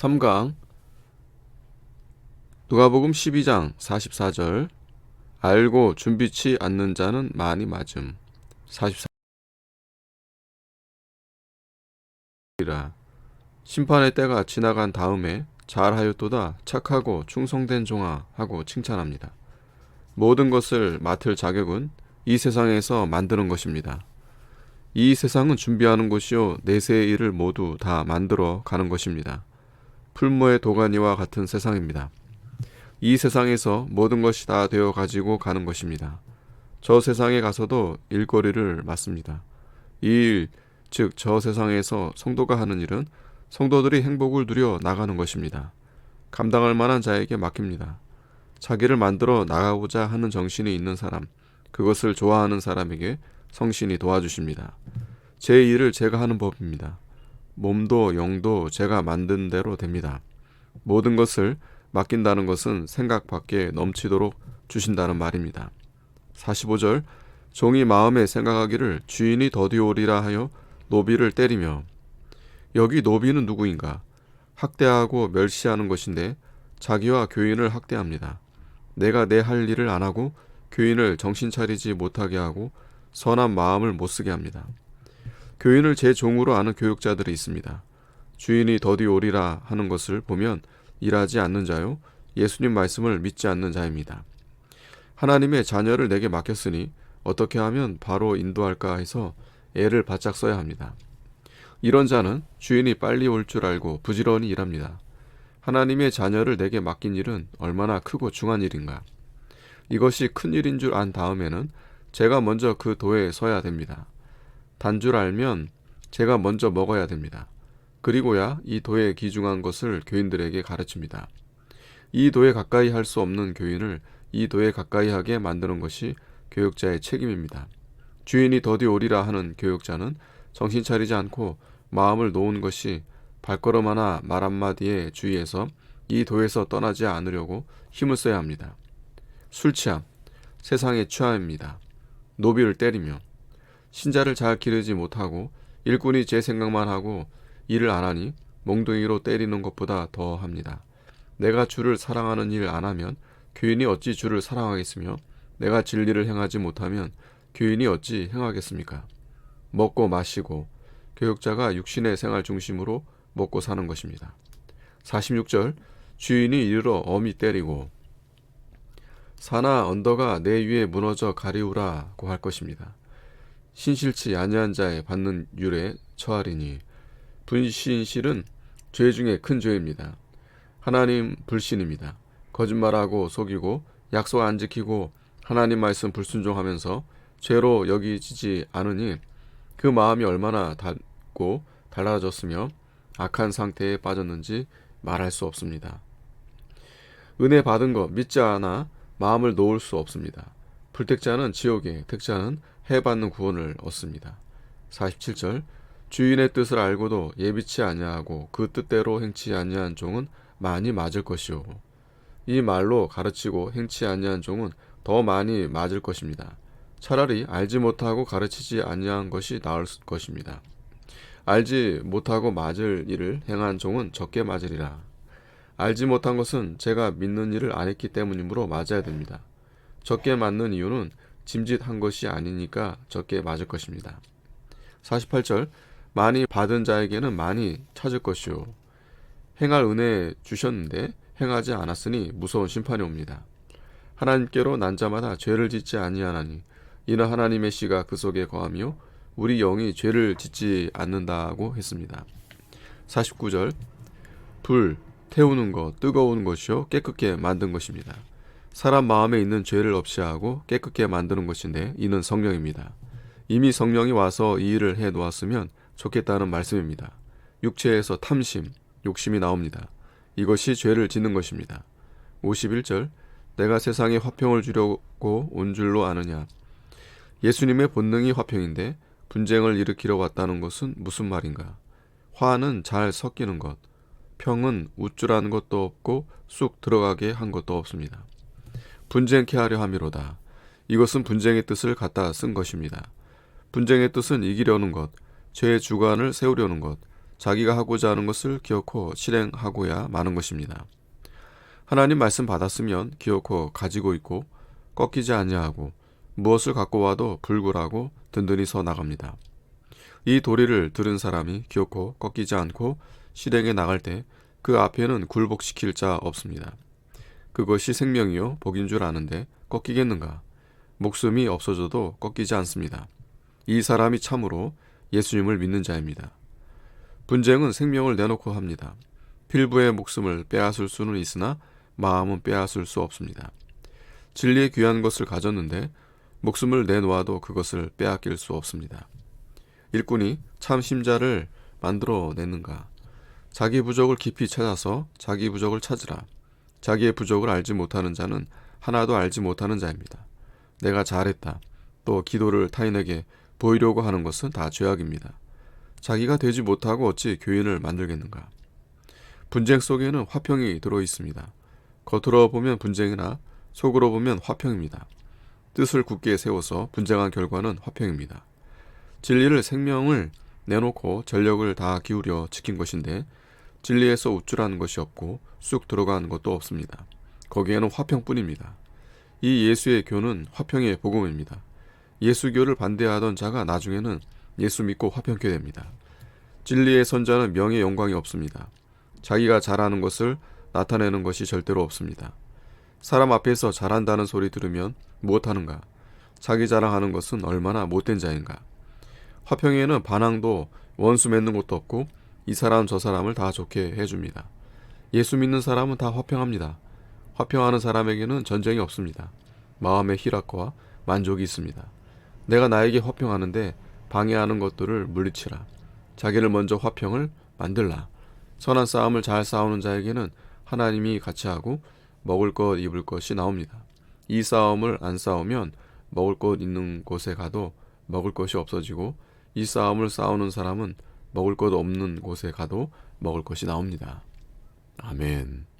3강 누가복음 12장 44절 알고 준비치 않는 자는 많이 맞음. 44절이라 심판의 때가 지나간 다음에 잘하였도다 착하고 충성된 종아 하고 칭찬합니다. 모든 것을 맡을 자격은 이 세상에서 만드는 것입니다. 이 세상은 준비하는 곳이요 내세의 일을 모두 다 만들어 가는 것입니다. 풀무의 도가니와 같은 세상입니다. 이 세상에서 모든 것이 다 되어 가지고 가는 것입니다. 저 세상에 가서도 일거리를 맡습니다. 이 일, 즉 저 세상에서 성도가 하는 일은 성도들이 행복을 누려 나가는 것입니다. 감당할 만한 자에게 맡깁니다. 자기를 만들어 나가고자 하는 정신이 있는 사람, 그것을 좋아하는 사람에게 성신이 도와주십니다. 제 일을 제가 하는 법입니다. 몸도 영도 제가 만든 대로 됩니다. 모든 것을 맡긴다는 것은 생각 밖에 넘치도록 주신다는 말입니다. 45절 종이 마음에 생각하기를 주인이 더디오리라 하여 노비를 때리며. 여기 노비는 누구인가? 학대하고 멸시하는 것인데 자기와 교인을 학대합니다. 내가 내 할 일을 안 하고 교인을 정신 차리지 못하게 하고 선한 마음을 못 쓰게 합니다. 교인을 제 종으로 아는 교육자들이 있습니다. 주인이 더디오리라 하는 것을 보면 일하지 않는 자요 예수님 말씀을 믿지 않는 자입니다. 하나님의 자녀를 내게 맡겼으니 어떻게 하면 바로 인도할까 해서 애를 바짝 써야 합니다. 이런 자는 주인이 빨리 올 줄 알고 부지런히 일합니다. 하나님의 자녀를 내게 맡긴 일은 얼마나 크고 중한 일인가. 이것이 큰 일인 줄 안 다음에는 제가 먼저 그 도에 서야 됩니다. 단 줄 알면 제가 먼저 먹어야 됩니다. 그리고야 이 도에 귀중한 것을 교인들에게 가르칩니다. 이 도에 가까이 할 수 없는 교인을 이 도에 가까이 하게 만드는 것이 교육자의 책임입니다. 주인이 더디 오리라 하는 교육자는 정신 차리지 않고 마음을 놓은 것이 발걸음 하나 말 한마디에 주의해서 이 도에서 떠나지 않으려고 힘을 써야 합니다. 술 취함, 세상의 취함입니다. 노비를 때리며 신자를 잘 기르지 못하고 일꾼이 제 생각만 하고 일을 안 하니 몽둥이로 때리는 것보다 더 합니다. 내가 주를 사랑하는 일 안 하면 교인이 어찌 주를 사랑하겠으며 내가 진리를 행하지 못하면 교인이 어찌 행하겠습니까? 먹고 마시고 교육자가 육신의 생활 중심으로 먹고 사는 것입니다. 46절 주인이 이르러 엄히 때리고 산하 언덕아 내 위에 무너져 가리우라고 할 것입니다. 신실치 아니한 자에 받는 율에 처하리니 분신실은 죄 중에 큰 죄입니다. 하나님 불신입니다. 거짓말하고 속이고 약속 안 지키고 하나님 말씀 불순종하면서 죄로 여기지지 않으니 그 마음이 얼마나 닳고 달라졌으며 악한 상태에 빠졌는지 말할 수 없습니다. 은혜 받은 것 믿지 않아 마음을 놓을 수 없습니다. 불택자는 지옥에, 택자는 해받는 구원을 얻습니다. 47절 주인의 뜻을 알고도 예비치 아니하고 그 뜻대로 행치 아니한 종은 많이 맞을 것이요. 이 말로 가르치고 행치 아니한 종은 더 많이 맞을 것입니다. 차라리 알지 못하고 가르치지 아니한 것이 나을 것입니다. 알지 못하고 맞을 일을 행한 종은 적게 맞으리라. 알지 못한 것은 제가 믿는 일을 안 했기 때문이므로 맞아야 됩니다. 적게 맞는 이유는 짐짓한 것이 아니니까 적게 맞을 것입니다. 48절 많이 받은 자에게는 많이 찾을 것이요. 행할 은혜 주셨는데 행하지 않았으니 무서운 심판이 옵니다. 하나님께로 난 자마다 죄를 짓지 아니하나니 이는 하나님의 씨가 그 속에 거하며 우리 영이 죄를 짓지 않는다고 했습니다. 49절 불 태우는 것 뜨거운 것이요 깨끗게 만든 것입니다. 사람 마음에 있는 죄를 없이 하고 깨끗게 만드는 것인데 이는 성령입니다. 이미 성령이 와서 이 일을 해 놓았으면 좋겠다는 말씀입니다. 육체에서 탐심, 욕심이 나옵니다. 이것이 죄를 짓는 것입니다. 51절 내가 세상에 화평을 주려고 온 줄로 아느냐. 예수님의 본능이 화평인데 분쟁을 일으키러 왔다는 것은 무슨 말인가. 화는 잘 섞이는 것, 평은 우쭐한 것도 없고 쑥 들어가게 한 것도 없습니다. 분쟁케 하려 함이로다. 이것은 분쟁의 뜻을 갖다 쓴 것입니다. 분쟁의 뜻은 이기려는 것, 죄의 주관을 세우려는 것, 자기가 하고자 하는 것을 기어코 실행하고야 마는 것입니다. 하나님 말씀 받았으면 기어코 가지고 있고 꺾이지 아니하고 무엇을 갖고 와도 불굴하고 든든히 서 나갑니다. 이 도리를 들은 사람이 기어코 꺾이지 않고 실행해 나갈 때 그 앞에는 굴복시킬 자 없습니다. 그것이 생명이요 복인 줄 아는데 꺾이겠는가? 목숨이 없어져도 꺾이지 않습니다. 이 사람이 참으로 예수님을 믿는 자입니다. 분쟁은 생명을 내놓고 합니다. 필부의 목숨을 빼앗을 수는 있으나 마음은 빼앗을 수 없습니다. 진리의 귀한 것을 가졌는데 목숨을 내놓아도 그것을 빼앗길 수 없습니다. 일꾼이 참 심자를 만들어내는가? 자기 부족을 깊이 찾아서 자기 부족을 찾으라. 자기의 부족을 알지 못하는 자는 하나도 알지 못하는 자입니다. 내가 잘했다. 또 기도를 타인에게 보이려고 하는 것은 다 죄악입니다. 자기가 되지 못하고 어찌 교인을 만들겠는가? 분쟁 속에는 화평이 들어있습니다. 겉으로 보면 분쟁이나 속으로 보면 화평입니다. 뜻을 굳게 세워서 분쟁한 결과는 화평입니다. 진리를 생명을 내놓고 전력을 다 기울여 지킨 것인데 진리에서 우쭐하는 것이 없고 쑥 들어가는 것도 없습니다. 거기에는 화평뿐입니다. 이 예수의 교는 화평의 복음입니다. 예수교를 반대하던 자가 나중에는 예수 믿고 화평케 됩니다. 진리의 선자는 명예 영광이 없습니다. 자기가 잘하는 것을 나타내는 것이 절대로 없습니다. 사람 앞에서 잘한다는 소리 들으면 무엇하는가? 자기 자랑하는 것은 얼마나 못된 자인가? 화평에는 반항도 원수 맺는 것도 없고 이 사람 저 사람을 다 좋게 해줍니다. 예수 믿는 사람은 다 화평합니다. 화평하는 사람에게는 전쟁이 없습니다. 마음의 희락과 만족이 있습니다. 내가 나에게 화평하는데 방해하는 것들을 물리치라. 자기를 먼저 화평을 만들라. 선한 싸움을 잘 싸우는 자에게는 하나님이 같이 하고 먹을 것 입을 것이 나옵니다. 이 싸움을 안 싸우면 먹을 것 있는 곳에 가도 먹을 것이 없어지고 이 싸움을 싸우는 사람은 먹을 것 없는 곳에 가도 먹을 것이 나옵니다. 아멘.